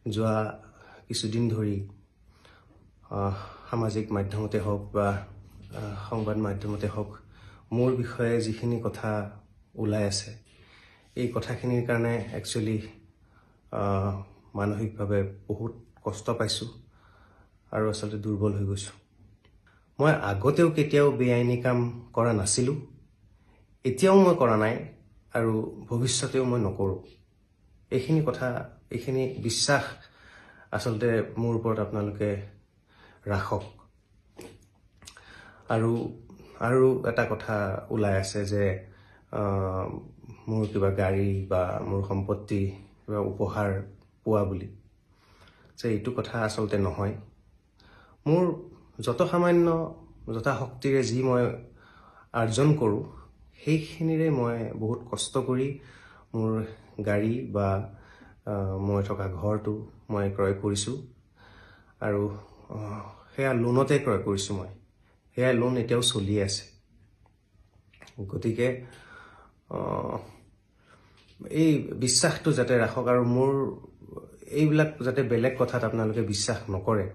যোৱা কিছুদিন ধৰি সামাজিক মাধ্যমতে হওক বা সংবাদ মাধ্যমতে হওক মোৰ বিষয়ে যিখিনি কথা ওলাই আছে এই কথাখিনিৰ কাৰণে একচুয়ালি মানসিকভাৱে বহুত কষ্ট পাইছো আৰু আসলে দুৰ্বল হৈ গৈছো। মই আগতেও কেতিয়াও বেআইনী কাম কৰা নাছিলো, এতিয়াও মই কৰা নাই আৰু ভৱিষ্যতেও মই নকৰো। এইখিনি বিশ্বাস আসলতে মোৰ ওপৰত আপোনালোকে ৰাখক। আৰু এটা কথা ওলাই আছে যে মোৰ কিবা গাড়ী বা মোৰ সম্পত্তি কিবা উপহাৰ পোৱা বুলি। যে এইটো কথা আসলতে নহয়। মোৰ যত সামান্য যথা শক্তিৰে যি মই আৰ্জন কৰো সেইখিনিৰে মই বহুত কষ্ট কৰি মোৰ গাড়ী বা মই থকা ঘৰটো মই ক্ৰয় কৰিছো আৰু সেয়া লোনতে ক্ৰয় কৰিছো মই। সেয়া লোন এতিয়াও চলি আছে। গতিকে এই বিশ্বাসটো যাতে ৰাখক আৰু মোৰ এইবিলাক যাতে বেলেগ কথাত আপোনালোকে বিশ্বাস নকৰে।